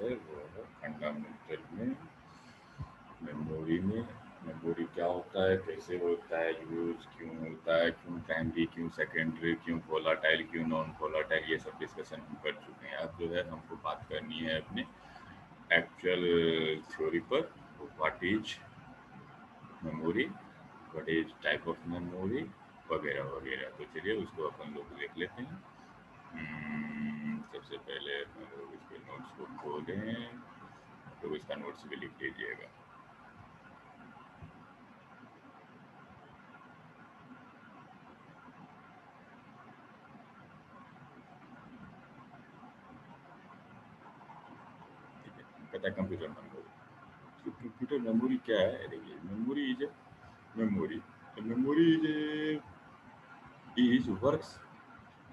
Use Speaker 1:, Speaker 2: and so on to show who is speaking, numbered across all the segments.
Speaker 1: है वो है फंडामेंटल में, मेमोरी में। मेमोरी क्या होता है, कैसे होता है, यूज क्यों होता है, क्यों प्राइमरी, क्यों सेकेंडरी, क्यों वोलाटाइल, क्यों नॉन वोलाटाइल, ये सब डिस्कशन हम कर चुके हैं। अब जो है हमको बात करनी है अपने एक्चुअल थ्योरी पर, what is memory, what is type of memory, वगैरह वगैरह। तो चलिए उसको अपन लोग देख लेते हैं। सबसे पहले अपन लोग इसके नोट्स को खोलें, तो इसका नोट्स भी लिख लीजिएगा। पता है कंप्यूटर मेमोरी। तो कंप्यूटर मेमोरी क्या है, देखिए memory is memory memory is works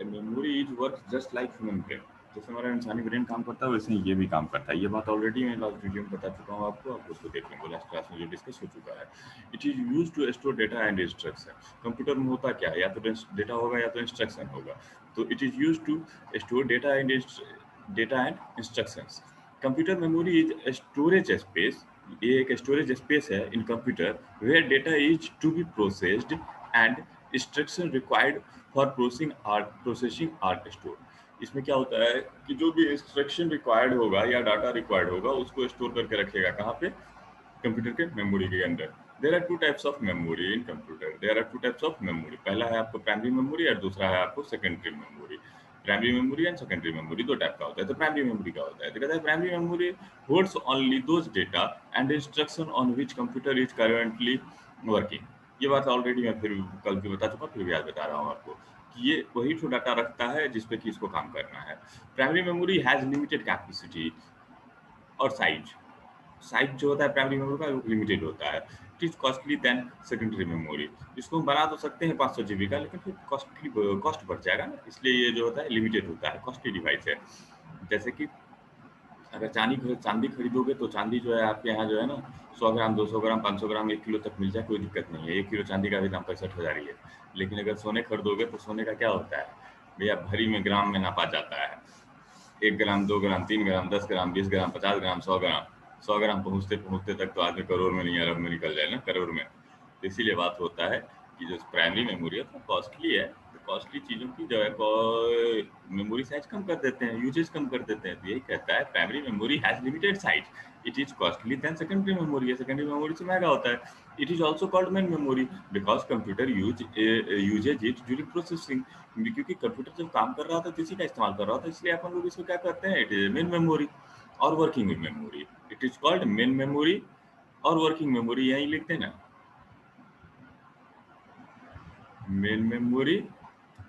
Speaker 1: memory is works just like human brain. जैसे हमारा इंसानी ब्रेन काम करता है वैसे ही ये भी काम करता है। ये बात ऑलरेडी मैं लास्ट वीडियो में बता चुका हूँ आपको, आप उसको देख लेंगे, लास्ट क्लास में जो डिस्कस हो चुका है। It is use to store data and instruction. Computer में होता क्या है, या तो डेटा होगा या तो इंस्ट्रक्शन होगा। तो it is use to store data and instructions. Computer memory is storage space. ये एक स्टोरेज स्पेस है in computer where data is to be processed and instruction required for processing are store. इसमें क्या होता है कि जो भी इंस्ट्रक्शन रिक्वायर्ड होगा या डाटा रिक्वायर्ड होगा उसको स्टोर करके रखेगा कहाँ पे, कंप्यूटर के मेमोरी के अंदर। There are two types of memory in computer, there are two types of memory. पहला है आपको प्राइमरी मेमोरी और दूसरा है आपको secondary memory. Primary memory and secondary memory दो टाइप का होता है। तो प्राइमरी मेमोरी क्या होता है, तो कहता है primary memory holds only those data and instruction on which computer is currently working. ये बात ऑलरेडी मैं फिर कल भी बता चुका, फिर भी आज बता रहा हूँ आपको कि ये वही तो डाटा रखता है जिसपे कि इसको काम करना है। Primary memory has limited capacity और साइज। साइज जो होता है प्राइमरी मेमोरी का वो लिमिटेड होता है। It is costly than secondary memory. इसको हम बना तो सकते हैं 500 जीबी का, लेकिन फिर कॉस्ट बढ़ जाएगा ना, इसलिए ये जो होता है लिमिटेड होता है, कॉस्टली डिवाइस है। जैसे कि अगर चांदी खरीदोगे तो चांदी जो है आपके यहाँ जो है ना 100 ग्राम, 200 ग्राम, 500 ग्राम, 1 किलो तक मिल जाए, कोई दिक्कत नहीं है। 1 किलो चांदी का भी दाम 65,000 ही है। लेकिन अगर सोने खरीदोगे तो सोने का क्या होता है भैया, भरी में ग्राम में नापा जाता है। 1 ग्राम, 2 ग्राम, 3 ग्राम, 10 ग्राम, 20 ग्राम, 50 ग्राम, 100 ग्राम। 100 ग्राम पहुँचते पहुँचते तक तो आदमी करोड़ में नहीं, अरब में निकल जाए ना, करोड़ में। तो इसीलिए बात होता है कि जो प्राइमरी मेमोरी है तो कॉस्टली है। तो कॉस्टली चीज़ों की जो है मेमोरी साइज कम कर देते हैं, यूजेज कम कर देते हैं। तो यही कहता है primary memory has limited size, it is costly than secondary memory है, सेकेंडरी मेमोरी से महंगा होता है। It is also called main memory because computer uses it during processing. क्योंकि कंप्यूटर जब काम कर रहा था तो इसी का इस्तेमाल कर रहा था, इसलिए अपन लोग इसको क्या करते हैं, इट इज मेन मेमोरी और working memory. It is called main memory और वर्किंग मेमोरी, यही लिखते हैं ना, मेन मेमोरी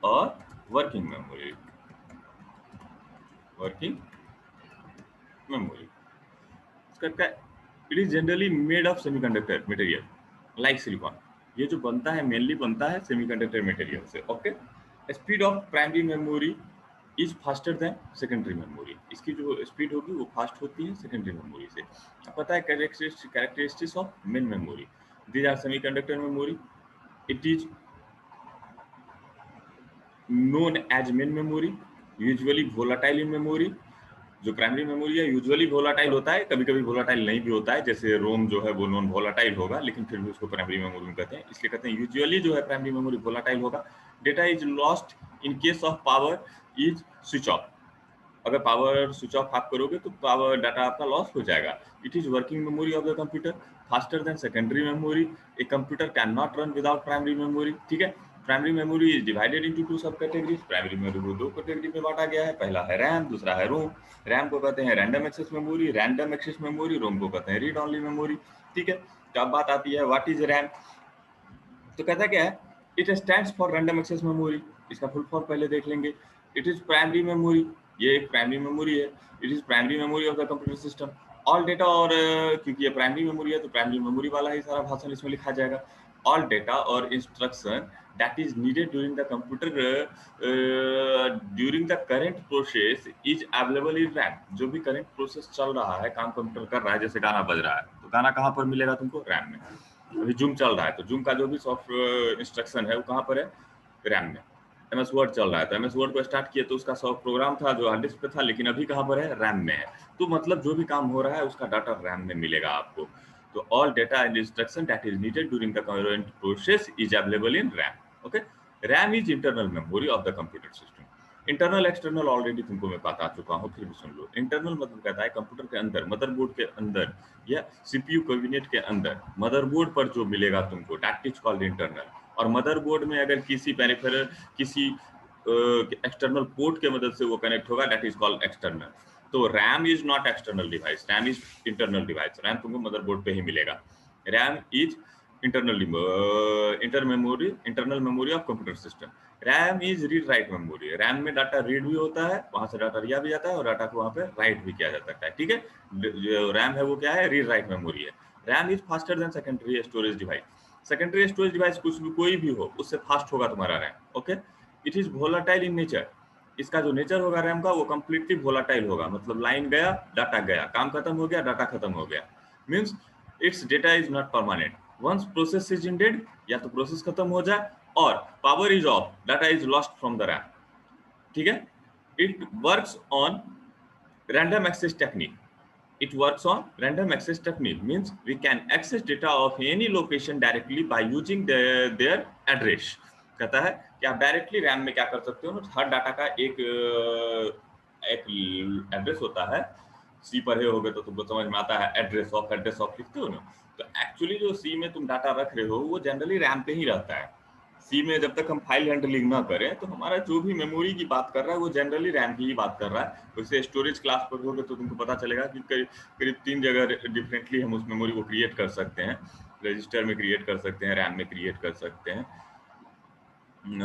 Speaker 1: और वर्किंग मेमोरी, वर्किंग मेमोरी। इसका it is generally made of semiconductor material like silicon. ये जो बनता है मेनली बनता है सेमीकंडक्टर मटेरियल से। Okay. Speed of primary memory is faster than secondary memory. इसकी जो स्पीड होगी वो फास्ट होती है सेकेंडरी मेमोरी से। अब पता है characteristics of main memory, these are semiconductor memory, it is known as main memory, usually volatile in memory। जो प्राइमरी मेमोरी है यूजुअली वोलाटाइल होता है, कभी कभी वोलाटाइल नहीं भी होता है, जैसे रोम जो है वो नॉन वोलाटाइल होगा, लेकिन फिर भी उसको प्राइमरी मेमोरी में कहते हैं, इसलिए कहते हैं यूजुअली जो है प्राइमरी मेमोरी वोलाटाइल होगा। Data is lost in case of power is switch off. अगर पावर स्विच ऑफ आप करोगे तो पावर डाटा आपका लॉस हो जाएगा। It is working memory of the computer faster than secondary memory. A computer can not run without primary memory. ठीक है। Primary memory is divided into two सब categories. Primary memory को दो category में बांटा गया है, पहला है रैम, दूसरा है रोम। रैम को कहते हैं random access memory, random access memory. ROM को कहते हैं रीड ओनली मेमोरी। ठीक है। तो अब बात आती है व्हाट इज रैम। तो कहता क्या है, it stands for random access memory. इसका फुल फॉर्म पहले देख लेंगे। इट इज प्राइमरी मेमोरी, ये एक प्राइमरी मेमोरी है। It is primary memory of the computer system. All data, और क्योंकि ये प्राइमरी मेमोरी है तो प्राइमरी मेमोरी वाला ही सारा भाषण इसमें लिखा जाएगा। ऑल डेटा और instruction that is needed during the computer during the current process is available in RAM. जो भी करेंट प्रोसेस चल रहा है, काम कंप्यूटर कर रहा है, जैसे गाना बज रहा है तो गाना कहाँ पर मिलेगा तुमको, रैम में। अभी जूम चल रहा है तो जूम का जो भी सॉफ्ट इंस्ट्रक्शन है वो कहाँ पर है, रैम में। MS वर्ड चल रहा है, तो MS वर्ड को स्टार्ट किए तो उसका सब प्रोग्राम था जो हार्ड डिस्क पे था, लेकिन अभी कहाँ पर है, रैम में है। तो मतलब जो भी काम हो रहा है उसका डाटा रैम में मिलेगा आपको। तो all data and instruction that is needed during the current process is available in RAM. Okay, RAM is internal memory of the computer system. Internal external already तुमको मैं बता चुका हूँ, फिर भी सुन लो। इंटरनल मतलब कहता है कंप्यूटर के अंदर, मदरबोर्ड के अंदर या सीपीयू कैबिनेट के अंदर मदरबोर्ड पर जो मिलेगा तुमको, दैट इज कॉल्ड इंटरनल। और मदरबोर्ड में अगर किसी पेरिफेरल, किसी एक्सटर्नल पोर्ट के मदद से वो कनेक्ट होगा, दैट इज कॉल्ड एक्सटर्नल। तो RAM is not external device, RAM is internal device. RAM तुमको मदरबोर्ड पे ही मिलेगा। RAM is internal memory of computer system. RAM is read write memory. RAM में डाटा रीड भी होता है, वहां से डाटा लिया भी जाता है और डाटा को वहां पे राइट भी किया जा सकता है। ठीक है, जो रैम है वो क्या है, रीड राइट मेमोरी है। RAM is faster than secondary storage device. Secondary storage device कुछ भी कोई भी हो, उससे फास्ट होगा तुम्हारा RAM. Okay, it is volatile in nature. इसका जो नेचर होगा रैम का, वो कंप्लीटली वोलाटाइल होगा। मतलब लाइन गया, डाटा गया, काम खत्म हो गया, डाटा खत्म हो गया। Means its data is not permanent. Once process is ended, या तो प्रोसेस खत्म हो जाए और power is off, data is lost from the RAM. ठीक है, it works on random access technique. It works on random access technique, means we can access data of any location directly by using their address. कहता है कि आप directly RAM में क्या कर सकते हो ना, हर डाटा का एक एड्रेस होता है। सी पढ़े होगे तो तुमको समझ में आता है, एड्रेस ऑफ लिखते हो ना। तो एक्चुअली जो सी में तुम डाटा रख रहे हो वो जनरली रैम पे ही रहता है। सी में जब तक हम फाइल हैंडलिंग ना करें तो हमारा जो भी मेमोरी की बात कर रहा है वो जनरली रैम की ही बात कर रहा है। वैसे स्टोरेज क्लास पर होगे तो तुमको पता चलेगा कि करीब 3 जगह डिफरेंटली हम उस मेमोरी को क्रिएट कर सकते हैं। रजिस्टर में क्रिएट कर सकते हैं, रैम में क्रिएट कर सकते हैं।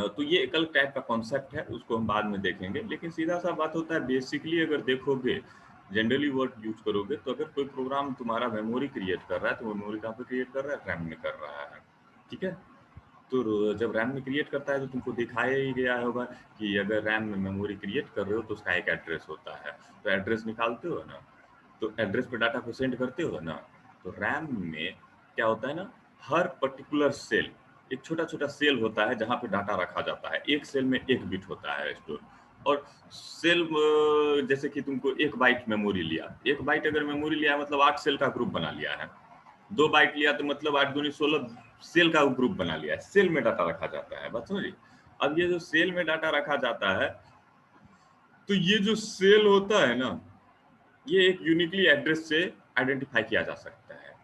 Speaker 1: तो ये एक अलग टाइप का कॉन्सेप्ट है, उसको हम बाद में देखेंगे। लेकिन सीधा सा बात होता है, बेसिकली अगर देखोगे, जनरली वर्ड यूज करोगे, तो अगर कोई प्रोग्राम तुम्हारा मेमोरी क्रिएट कर रहा है तो मेमोरी कहाँ पे क्रिएट कर रहा है, रैम में कर रहा है। ठीक है, तो जब रैम में क्रिएट करता है तो तुमको दिखाया ही गया होगा कि अगर रैम में मेमोरी क्रिएट कर रहे हो तो उसका एक एड्रेस होता है। तो एड्रेस निकालते हो ना, तो एड्रेस पे डाटा को सेंड करते हो ना। तो रैम में क्या होता है ना, हर पर्टिकुलर सेल, एक छोटा छोटा सेल होता है जहाँ पे डाटा रखा जाता है। एक सेल में एक बिट होता है स्टोर। और सेल जैसे कि तुमको 1 बाइट मेमोरी लिया, 1 बाइट अगर मेमोरी लिया मतलब 8 सेल का ग्रुप बना लिया है। 2 बाइट लिया तो मतलब 8 दूनी 16 सेल का ग्रुप बना लिया है। सेल में डाटा रखा जाता है, बात समझिए। अब ये जो सेल में डाटा रखा जाता है, तो ये जो सेल होता है ना, ये एक यूनिकली एड्रेस से आइडेंटिफाई किया जा सकता है।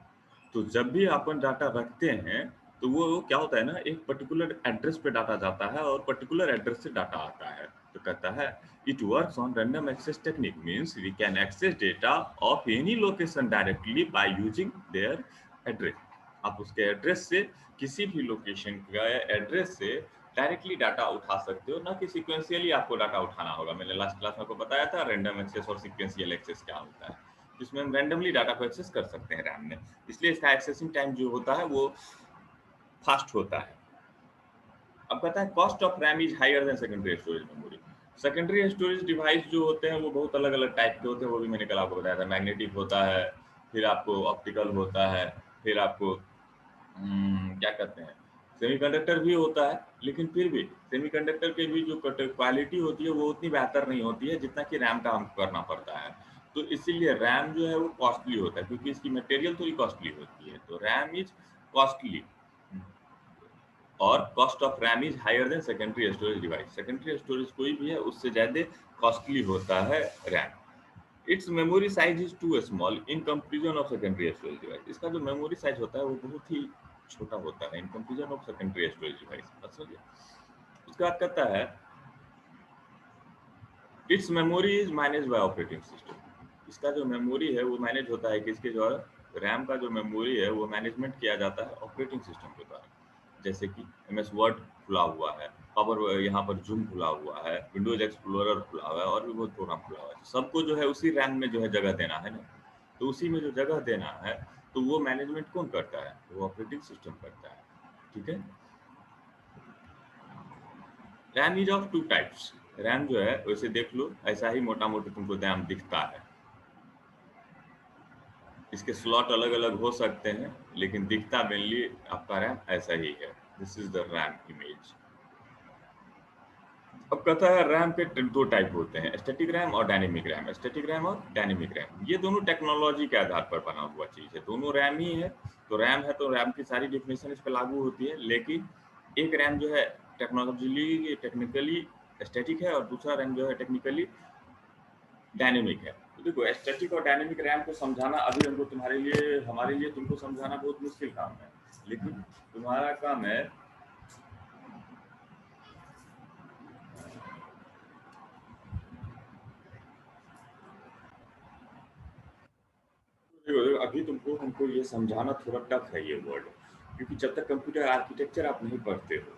Speaker 1: तो जब भी अपन डाटा रखते हैं तो वो क्या होता है ना, एक पर्टिकुलर एड्रेस पे डाटा जाता है और पर्टिकुलर एड्रेस से डाटा आता है। तो कहता है it works on random access technique, means we can access data of any location directly by using their address. आप उसके एड्रेस से, किसी भी लोकेशन का एड्रेस से डायरेक्टली डाटा उठा सकते हो, ना कि सीक्वेंशियली आपको डाटा उठाना होगा। मैंने लास्ट क्लास में आपको बताया था रैंडम एक्सेस और सीक्वेंशियल एक्सेस क्या होता है, जिसमें हम रैंडमली डाटा को एक्सेस कर सकते हैं रैम में। इसलिए इसका एक्सेसिंग टाइम जो होता है वो फास्ट होता है। अब कहता है cost of RAM is higher than secondary storage memory. Secondary storage device जो होते हैं वो बहुत अलग अलग टाइप के होते हैं, वो भी मैंने कल आपको बताया था। मैग्नेटिक होता है, फिर आपको ऑप्टिकल होता है, फिर आपको क्या कहते हैं, सेमीकंडक्टर भी होता है। लेकिन फिर भी सेमीकंडक्टर के भी जो क्वालिटी होती है वो उतनी बेहतर नहीं होती है जितना कि रैम का हमको करना पड़ता है। तो इसीलिए रैम जो है वो कॉस्टली होता है, क्योंकि इसकी मटेरियल थोड़ी कॉस्टली होती है। तो रैम इज कॉस्टली, और cost of RAM is higher than secondary storage device. Secondary storage कोई भी है उससे ज़्यादा कॉस्टली होता है RAM. Its memory size is too small in comparison of secondary storage device. इसका जो मेमोरी साइज होता है वो बहुत ही छोटा होता है in comparison of secondary storage device. अच्छा, उसके बाद कहता है it's memory is manage by operating system. इसका जो मेमोरी है वो मैनेज होता है किसके द्वारा, रैम का जो मेमोरी है वो मैनेजमेंट किया जाता है ऑपरेटिंग सिस्टम के द्वारा। जैसे कि MS वर्ड खुला हुआ है, पावर यहाँ पर जूम खुला हुआ है, विंडोज एक्सप्लोरर खुला हुआ है, और भी बहुत प्रोग्राम खुला हुआ है। तो सबको जो है उसी रैम में जो है जगह देना है ना। तो उसी में जो जगह देना है तो वो मैनेजमेंट कौन करता है, वो ऑपरेटिंग सिस्टम करता है। ठीक है, RAM is of 2 types. RAM जो है वैसे देख लो, ऐसा ही मोटा मोटी तुमको रैम दिखता है। इसके स्लॉट अलग अलग हो सकते हैं लेकिन दिखता मेनली आपका रैम ऐसा ही है। This is the RAM image. अब कहता है रैम के दो टाइप होते हैं, स्टैटिक रैम और डायनेमिक रैम। स्टैटिक रैम और डायनेमिक रैम ये दोनों टेक्नोलॉजी के आधार पर बना हुआ चीज़ है, दोनों रैम ही है। तो रैम है तो रैम की सारी डेफिनेशन इस पे लागू होती है, लेकिन एक रैम जो है टेक्निकली स्टैटिक है और दूसरा रैम जो है टेक्निकली डायनेमिक है। तो देखो स्टैटिक और डायनेमिक रैम को समझाना अभी हमको हमारे लिए तुमको समझाना बहुत मुश्किल काम है, लेकिन तुम्हारा काम है अभी तुमको हमको ये समझाना थोड़ा टफ है ये वर्ड, क्योंकि जब तक कंप्यूटर आर्किटेक्चर आप नहीं पढ़ते हो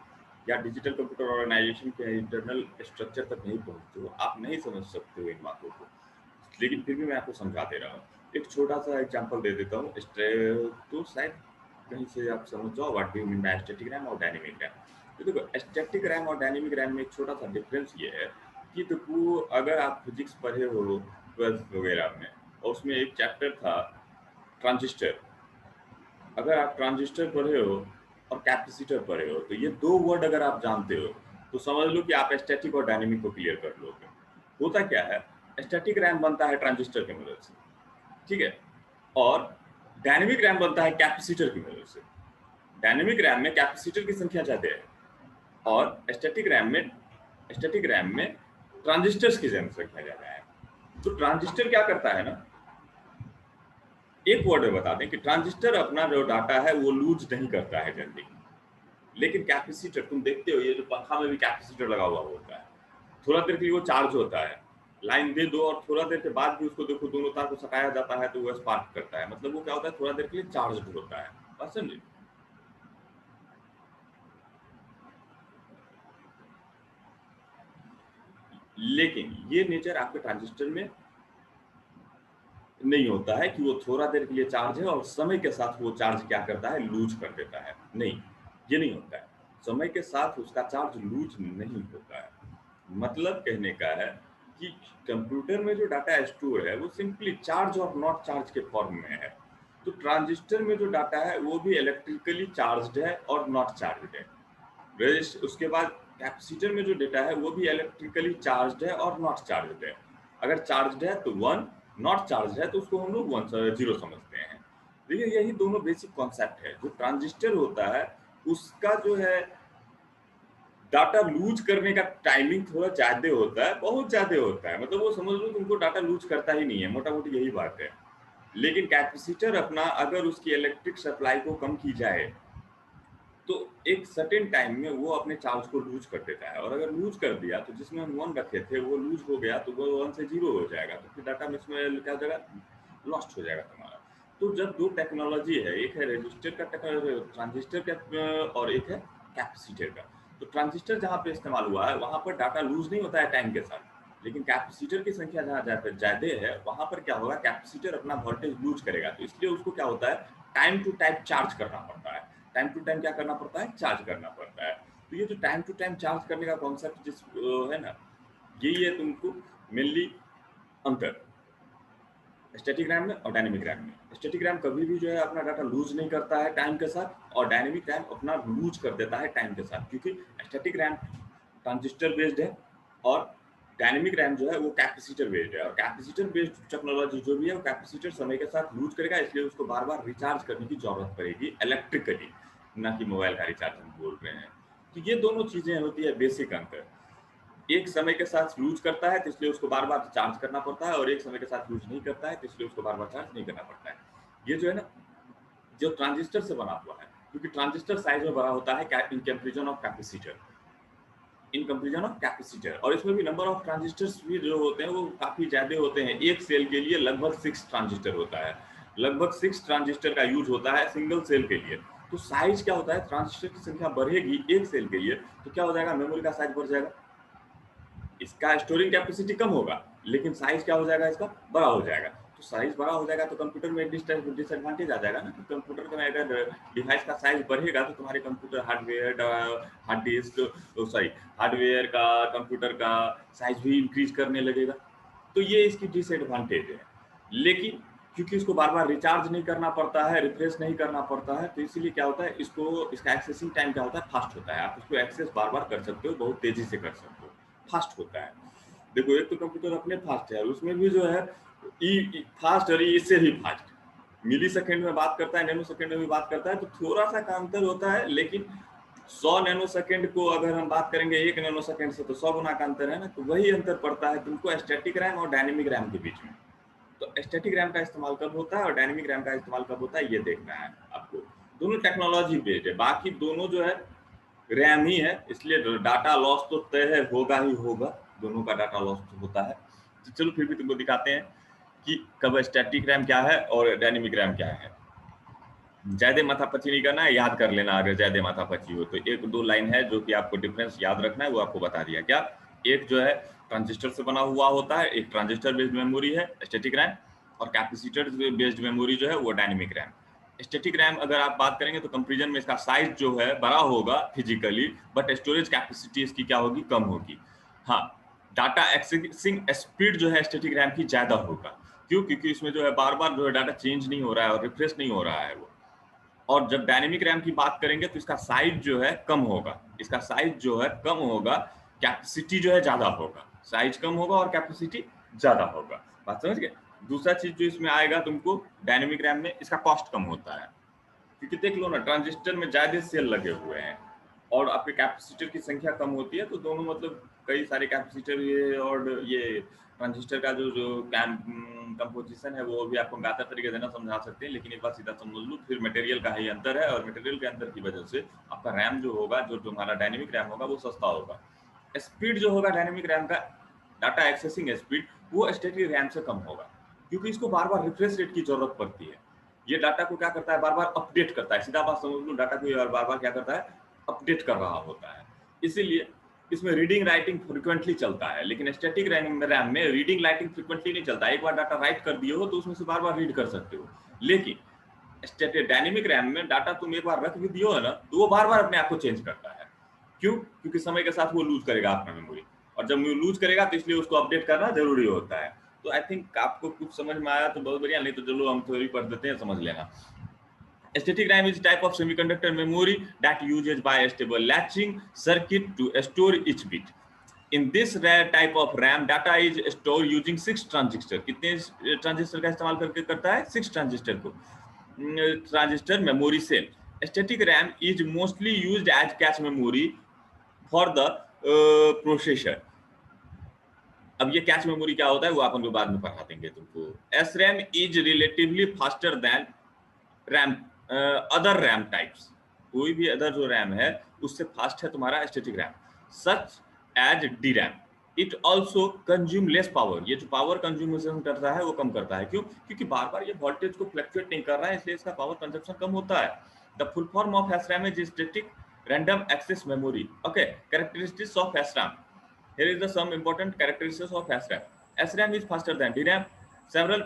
Speaker 1: या डिजिटल कंप्यूटर ऑर्गेनाइजेशन के इंटरनल स्ट्रक्चर तक नहीं पहुंचते हो, आप नहीं समझ सकते हो इन बातों को। लेकिन फिर भी मैं आपको समझा दे रहा हूँ, एक छोटा सा एग्जांपल दे देता हूँ, तो शायद कहीं से आप समझ जाओ what do you mean by static RAM और डायनेमिक रैम। तो देखो स्टैटिक रैम और डायनेमिक रैम में एक छोटा सा डिफरेंस ये है कि देखो अगर आप फिजिक्स पढ़े हो 12th वगैरह में, और उसमें एक चैप्टर था ट्रांजिस्टर, अगर आप ट्रांजिस्टर पढ़े हो और कैपेसिटर पढ़े हो तो ये दो वर्ड अगर आप जानते हो तो समझ लो कि आप स्टैटिक और डायनेमिक को क्लियर कर लोगे। होता क्या है, स्टैटिक रैम बनता है ट्रांजिस्टर की मदद से, ठीक है, और डायनेमिक रैम बनता है कैपेसिटर की मदद से। डायनेमिक रैम में कैपेसिटर की संख्या ज्यादा है और स्टैटिक रैम में ट्रांजिस्टर्स की संख्या ज्यादा है। तो ट्रांजिस्टर क्या करता है ना, एक वर्ड में बता दें कि ट्रांजिस्टर अपना जो डाटा है वो लूज नहीं करता है जल्दी, लेकिन कैपेसिटर तुम देखते हो ये जो पंखा में भी कैपेसिटर लगा हुआ होता है, थोड़ा देर के लिए वो चार्ज होता है, लाइन दे दो और थोड़ा देर के बाद भी उसको देखो दोनों तार को सटाया जाता है तो वो स्पार्क करता है, मतलब वो क्या होता है थोड़ा देर के लिए चार्ज होता है। बात समझे? लेकिन ये नेचर आपके ट्रांजिस्टर में नहीं होता है कि वो थोड़ा देर के लिए चार्ज है और समय के साथ वो चार्ज क्या करता है लूज कर देता है, नहीं, ये नहीं होता है। समय के साथ उसका चार्ज लूज नहीं होता है। मतलब कहने का है कि कंप्यूटर में जो डाटा स्टोर है वो सिंपली चार्ज और नॉट चार्ज के फॉर्म में है। तो ट्रांजिस्टर में जो डाटा है वो भी इलेक्ट्रिकली चार्ज्ड है और नॉट चार्ज्ड है। उसके बाद कैपेसिटर में जो डेटा है वो भी इलेक्ट्रिकली चार्ज्ड है और नॉट चार्ज्ड है। अगर चार्ज्ड है तो 1, नॉट चार्ज्ड है तो उसको हम लोग 0 समझते हैं। देखिए यही दोनों बेसिक कॉन्सेप्ट है। जो ट्रांजिस्टर होता है उसका जो है डाटा लूज करने का टाइमिंग थोड़ा ज्यादा होता है, बहुत ज्यादा होता है, मतलब वो समझ लो तुमको डाटा लूज करता ही नहीं है, मोटा मोटी यही बात है। लेकिन कैपेसिटर अपना अगर उसकी इलेक्ट्रिक सप्लाई को कम की जाए तो एक सर्टेन टाइम में वो अपने चार्ज को लूज कर देता है, और अगर लूज कर दिया तो जिसमें हम 1 रखे थे वो लूज हो गया तो वो 1 से 0 हो जाएगा, तो फिर डाटा मिस में क्या हो जाएगा, लॉस्ट हो जाएगा तुम्हारा। तो जब दो टेक्नोलॉजी है, एक है रजिस्टर का ट्रांजिस्टर का और एक है कैपेसिटर का, तो ट्रांजिस्टर जहाँ पे इस्तेमाल हुआ है वहाँ पर डाटा लूज नहीं होता है टाइम के साथ, लेकिन कैपेसिटर की संख्या जहाँ ज्यादा है वहाँ पर क्या होगा, कैपेसिटर अपना वोल्टेज लूज करेगा, तो इसलिए उसको क्या होता है टाइम टू टाइम चार्ज करना पड़ता है। टाइम टू टाइम क्या करना पड़ता है, चार्ज करना पड़ता है। तो ये जो टाइम टू टाइम चार्ज करने का कॉन्सेप्ट जिस है ना, यही है तुमको मेनली अंतर स्टैटिक रैम में और डायनेमिक रैम में। स्टैटिक रैम कभी भी जो है अपना डाटा लूज नहीं करता है टाइम के साथ, और डायनेमिक रैम अपना लूज कर देता है टाइम के साथ, क्योंकि स्टैटिक रैम ट्रांजिस्टर बेस्ड है और डायनेमिक रैम जो है वो कैपेसिटर बेस्ड है, और कैपेसिटर बेस्ड टेक्नोलॉजी जो भी है वो कैपेसिटर समय के साथ लूज करेगा, इसलिए उसको बार बार रिचार्ज करने की जरूरत पड़ेगी इलेक्ट्रिकली, ना कि मोबाइल का रिचार्ज हम बोल रहे हैं। तो ये दोनों चीजें होती है बेसिक अंतर। एक समय के साथ लूज करता है तो इसलिए उसको बार बार चार्ज करना पड़ता है, और एक समय के साथ लूज नहीं करता है तो इसलिए उसको बार बार चार्ज नहीं करना पड़ता है। ये जो है ना, जो ट्रांजिस्टर से बना हुआ है, क्योंकि ट्रांजिस्टर साइज में बड़ा होता है in comparison of capacitor, in comparison of capacitor, और इसमें भी नंबर ऑफ ट्रांजिस्टर्स भी जो होते हैं वो काफी ज्यादा होते हैं। एक सेल के लिए लगभग 6 ट्रांजिस्टर होता है, लगभग 6 ट्रांजिस्टर का यूज होता है सिंगल सेल के लिए। तो साइज क्या होता है, ट्रांजिस्टर की संख्या बढ़ेगी एक सेल के लिए तो क्या हो जाएगा, मेमोरी का साइज बढ़ जाएगा, इसका स्टोरिंग कैपेसिटी कम होगा लेकिन साइज क्या हो जाएगा, इसका बड़ा हो जाएगा। तो साइज बड़ा हो जाएगा तो कंप्यूटर में डिसएडवांटेज आ जाएगा ना, कि कंप्यूटर में अगर डिवाइस का साइज बढ़ेगा तो तुम्हारे computer hardware hard disk sorry hardware का कंप्यूटर का साइज भी इंक्रीज करने लगेगा। तो ये इसकी डिसएडवांटेज है। लेकिन क्योंकि इसको बार बार रिचार्ज नहीं करना पड़ता है, रिफ्रेश नहीं करना पड़ता है, तो इसीलिए क्या होता है, इसका एक्सेसिंग टाइम क्या होता है, फास्ट होता है, आप इसको एक्सेस बार बार कर सकते हो, बहुत तेजी से कर सकते हो। फास्ट होता है। देखो एक तो कंप्यूटर अपने फास्ट है, उसमें भी जो है फास्ट और इससे भी फास्ट, मिली सेकेंड में बात करता है, नैनो सेकेंड में भी बात करता है, तो थोड़ा सा का अंतर होता है। लेकिन 100 नैनो सेकेंड को अगर हम बात करेंगे 1 नैनो सेकेंड से, तो 100 गुना का अंतर है ना। तो वही अंतर पड़ता है तुमको स्टैटिक रैम और डायनेमिक रैम के बीच में। तो स्टैटिक रैम का इस्तेमाल कब होता है और डायनेमिक रैम का इस्तेमाल कब होता है, ये देखना है आपको। दोनों टेक्नोलॉजी बेस्ड है, बाकी दोनों जो है रैम ही है, इसलिए डाटा लॉस तो तय है, होगा ही होगा, दोनों का डाटा लॉस तो होता है। तो चलो फिर भी तुमको दिखाते हैं कि कब स्टैटिक रैम क्या है और डायनेमिक रैम क्या है। ज्यादा माथापच्ची नहीं करना है, याद कर लेना। अगर ज्यादा माथापच्ची हो तो एक दो लाइन है जो कि आपको डिफरेंस याद रखना है, वो आपको बता दिया। क्या? एक जो है ट्रांजिस्टर से बना हुआ होता है, एक ट्रांजिस्टर बेस्ड मेमोरी है स्टैटिक रैम, और कैपेसिटर बेस्ड मेमोरी जो है वो डायनेमिक रैम। स्टैटिक रैम अगर आप बात करेंगे तो कंपैरिजन में इसका साइज जो है बड़ा होगा फिजिकली, बट स्टोरेज कैपेसिटी इसकी क्या होगी, कम होगी। हाँ, डाटा एक्सेसिंग स्पीड जो है स्टैटिक रैम की ज्यादा होगा। क्यों? क्योंकि इसमें जो है बार बार जो है डाटा चेंज नहीं हो रहा है और रिफ्रेश नहीं हो रहा है वो। और जब डायनेमिक रैम की बात करेंगे तो इसका साइज जो है कम होगा, इसका साइज जो है कम होगा, कैपेसिटी जो है ज्यादा होगा। साइज कम होगा और कैपेसिटी ज्यादा होगा। बात समझ गए? दूसरा चीज जो इसमें आएगा तुमको डायनेमिक रैम में, इसका कॉस्ट कम होता है। क्योंकि देख लो ना, ट्रांजिस्टर में ज्यादा सेल लगे हुए हैं और आपके कैपेसिटर की संख्या कम होती है, तो दोनों मतलब कई सारे कैपेसिटर ये और ये ट्रांजिस्टर का जो कंपोजिशन है वो भी आपको बेहतर तरीके से ना समझा सकते हैं। लेकिन एक बात सीधा समझ लो, फिर मटेरियल का ही अंतर है, और मटेरियल के अंतर की वजह से आपका रैम जो होगा, जो तुम्हारा डायनेमिक रैम होगा, वो सस्ता होगा। स्पीड जो होगा डायनेमिक रैम का, डाटा एक्सेसिंग स्पीड, वो स्टैटिक रैम से कम होगा, क्योंकि इसको बार बार रिफ्रेश रेट की जरूरत पड़ती है। ये डाटा को क्या करता है, बार बार अपडेट करता है। सीधा बात समझ लो, डाटा को बार बार क्या करता है, अपडेट कर रहा होता है। इसीलिए इसमें रीडिंग राइटिंग फ्रिक्वेंटली चलता है। लेकिन स्टैटिक रैम में रीडिंग राइटिंग फ्रिक्वेंटली नहीं चलता। एक बार डाटा राइट कर दिए हो तो उसमें से बार बार रीड कर सकते हो। लेकिन डायनेमिक रैम में डाटा तुम एक बार रख भी दियो है ना, तो वो बार बार अपने आप को चेंज करता है। क्यों? क्योंकि समय के साथ वो लूज करेगा अपना मेमोरी, और जब वो लूज करेगा तो इसलिए उसको अपडेट करना जरूरी होता है। तो आई थिंक आपको कुछ समझ में आया तो बहुत बढ़िया, नहीं तो चलो हम थ्योरी पढ़ देते हैं, समझ लेना। Static RAM is a type of semiconductor memory that uses bi-stable latching circuit to store each bit. In this rare type of RAM, data is stored using 6 transistor. कितने ट्रांजिस्टर का इस्तेमाल करके करता है? 6 ट्रांजिस्टर को, transistor memory cell. Static RAM is mostly used as cache memory for the processor. अब ये cache memory क्या होता है वो अपन को बाद में पढ़ा देंगे तुमको. SRAM is relatively faster than RAM other RAM types. कोई भी अदर जो रैम है उससे फास्ट है तुम्हारा static RAM, such as D RAM. It also consume less power. ये जो पावर कंज्यूमेशन करता है वो कम करता है. क्यों? क्योंकि बार बार ये वोल्टेज को फ्लक्चुएट नहीं कर रहा है, इसलिए इसका पावर कंजप्शन कम होता है. The full form of SRAM is static random access memory. Okay, characteristics of SRAM. Here is the some important characteristics of SRAM. SRAM is faster than DRAM, several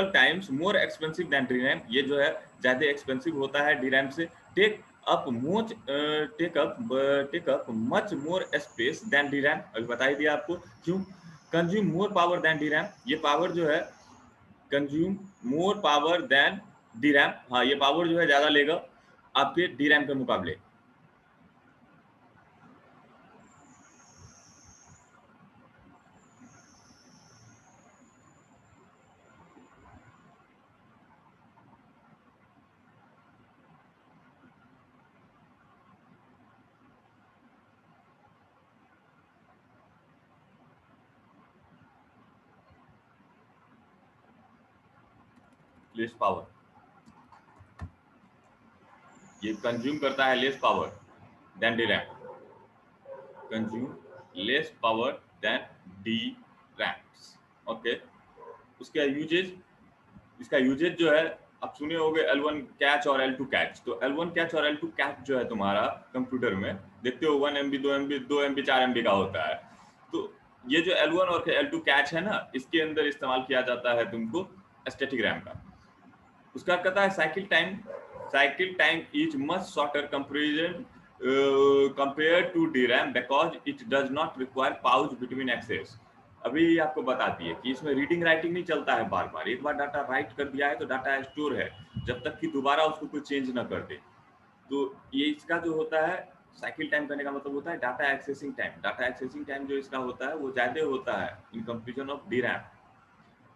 Speaker 1: times more expensive than DRAM. ये जो है ज़्यादा expensive होता है DRAM से. Take up much more space than DRAM. अभी बता ही दिया आपको. क्यों? Consume more power than DRAM. ये पावर जो है consume more power than DRAM. हाँ, ये पावर जो है ज़्यादा लेगा आपके DRAM के मुकाबले. लेस पावर, ये कंज्यूम करता है less power than D RAM. Consume less power than D RAMs. Okay, उसका यूजेज, इसका यूजेज जो है आप सुने होंगे L1 कैच और L2 कैच. तो L1 कैच और L2 कैच जो है तुम्हारा कंप्यूटर में देखते हो 1 MB 2 MB 2 MB 4 MB का होता है. तो ये जो L1 और L2 कैच है ना, इसके अंदर इस्तेमाल किया जाता है तुमको स्टैटिक रैम का. उसका कहता है cycle time is much shorter compare to DRAM because it does not require pause between access. अभी आपको बताती है कि इसमें रीडिंग राइटिंग नहीं चलता है बार बार. एक बार डाटा राइट कर दिया है तो डाटा स्टोर है जब तक कि दोबारा उसको कोई चेंज ना कर दे. तो ये इसका जो होता है साइकिल टाइम करने का मतलब होता है data accessing time. Data accessing time जो इसका होता है वो ज्यादा होता है in comparison of D RAM.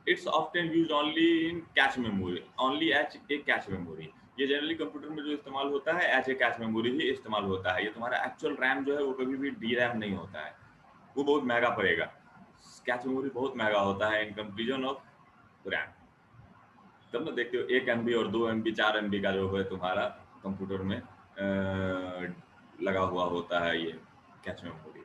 Speaker 1: It's often used only in cache memory, only as a cache memory. ये जनरली कंप्यूटर में जो इस्तेमाल होता है एज ए कैश मेमोरी ही इस्तेमाल होता है। ये तुम्हारा एक्चुअल रैम जो है वो कभी भी डी रैम नहीं होता है, वो बहुत महंगा पड़ेगा। कैश मेमोरी बहुत महंगा होता है इन कंपेरिजन ऑफ रैम। तब ना देखते हो 1 MB और 2 MB 4 MB का जो है तुम्हारा कंप्यूटर में लगा हुआ होता है ये कैश मेमोरी।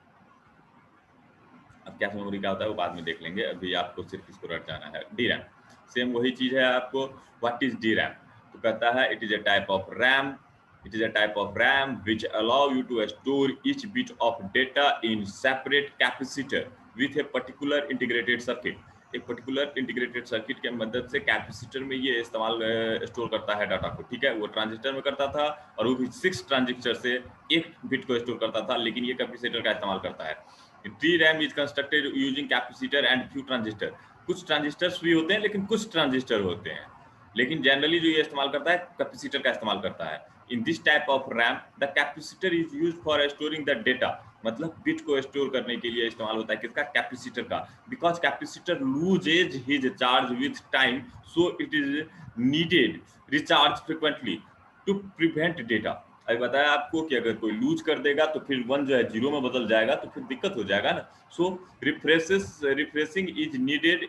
Speaker 1: अब कैश मेमोरी क्या होता है वो बाद में देख लेंगे, अभी आपको सिर्फ इसको रट जाना है। डी रैम सेम वही चीज है आपको। What is D RAM? तो कहता है it is a type of RAM, it is a type of RAM which allow you to store each bit of data in separate capacitor with a particular integrated circuit. एक particular integrated circuit के मदद से capacitor में ये इस्तेमाल store करता है data को, ठीक है। वो ट्रांजिस्टर में करता था और वो भी 6 ट्रांजिस्टर से एक बिट को स्टोर करता था, लेकिन ये कैपेसिटर का इस्तेमाल करता है। DRAM is constructed using capacitor and few transistor। कुछ ट्रांजिस्टर्स भी होते हैं लेकिन कुछ ट्रांजिस्टर होते हैं, लेकिन जनरली जो ये इस्तेमाल करता है कैपेसिटर का इस्तेमाल करता है। In this type of RAM the capacitor is used for storing the data. मतलब बिट को स्टोर करने के लिए इस्तेमाल होता है किसका? कैपेसिटर का। Because capacitor loses his charge with time, so it is needed recharge frequently to prevent data. अभी बताया आपको कि अगर कोई लूज कर देगा तो फिर 1 जो है 0 में बदल जाएगा, तो फिर दिक्कत हो जाएगा ना। सो refreshing is needed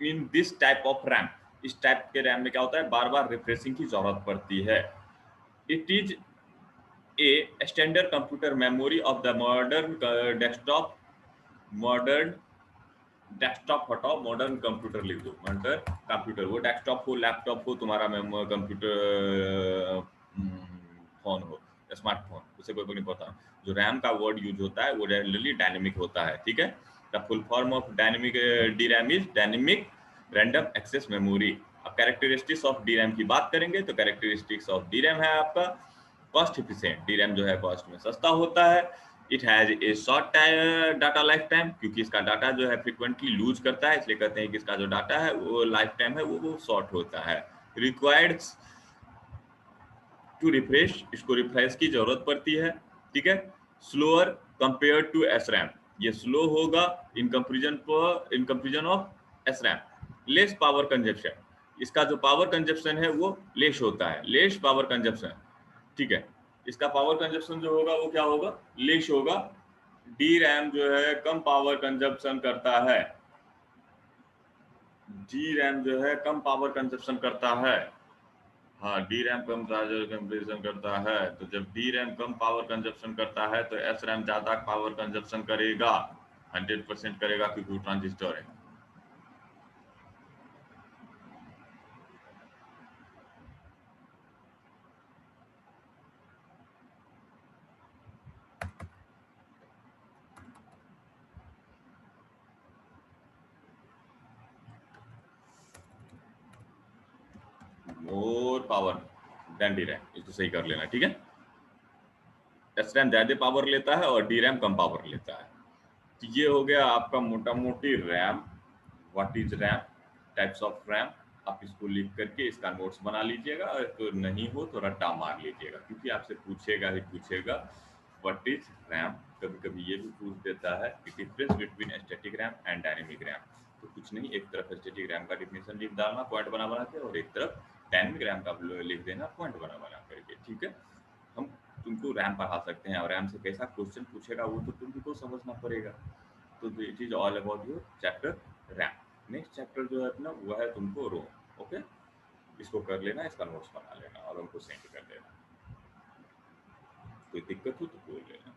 Speaker 1: in this type of RAM. इस टाइप के रैम में क्या होता है, बार बार रिफ्रेशिंग की जरूरत पड़ती है। It is a standard computer memory of the modern desktop. Modern desktop हटाओ, मॉडर्न कंप्यूटर लिख दो। मॉडर्न कंप्यूटर, वो डेस्कटॉप हो, लैपटॉप हो, तुम्हारा कंप्यूटर फोन हो, स्मार्टफोन, उसे कोई नहीं पता। जो रैम का वर्ड यूज होता है वो जनरली डायनेमिक होता है, ठीक है। The full form of dynamic D RAM is dynamic random access memory. अब कैरेक्टरिस्टिक्स ऑफ डी रैम की बात करेंगे तो कैरेक्टरिस्टिक्स ऑफ डी रैम है आपका कॉस्ट इफिशिएंट। डी रैम जो है कॉस्ट में सस्ता होता है। It has a short data life time, क्योंकि इसका डाटा जो है फ्रिक्वेंटली लूज करता है, इसलिए कहते हैं कि इसका जो डाटा है वो लाइफ टाइम है वो शॉर्ट होता है। रिक्वायर्ड टू रिफ्रेश, इसको रिफ्रेश की जरूरत पड़ती है, ठीक है। Slower compare to S RAM, ये स्लो होगा in comparison of S RAM. Less power consumption, इसका जो पावर कंजप्शन है वो लेस होता है, लेस पावर कंजप्शन, ठीक है। इसका पावर कंजप्शन जो होगा वो क्या होगा, लेस होगा। डी रैम जो है कम पावर कंजप्शन करता है, डी रैम जो है कम पावर कंजप्शन करता है। हाँ, डी रैम कम चार्जर कंप्रेशन करता है, तो जब डी रैम कम पावर कंजप्शन करता है तो एस रैम ज्यादा पावर कंजप्शन करेगा, 100% करेगा, क्योंकि ट्रांजिस्टर है। More power than D RAM, इसको सही कर लेना, ठीक है। एस रैम ज्यादा पावर लेता है और डी रैम कम पावर लेता है। तो ये हो गया आपका मोटा मोटी RAM. What is RAM, types of RAM. आप इसको लिख करके इसका नोट्स बना लीजिएगा, और तो नहीं हो तो रट्टा मार लीजिएगा, क्योंकि आपसे पूछेगा ही पूछेगा व्हाट इज रैम। कभी कभी ये भी पूछ देता है कि difference between static RAM and dynamic RAM. तो कुछ नहीं, एक तरफ स्टैटिक रैम का डिफिनेशन लिख डालना पॉइंट बना बना के, और एक तरफ डायनेमिक रैम का लिख देना पॉइंट बना बना करके, ठीक है। हम तुमको रैम पढ़ा सकते हैं, और रैम से कैसा क्वेश्चन पूछेगा वो तो तुमको समझना पड़ेगा। तो it is all about your chapter RAM. Next chapter जो है अपना वो है तुमको रोम, ओके। इसको कर लेना, इसका नोट्स बना लेना और हमको सेंड कर देना। कोई दिक्कत हो तो बोल लेना।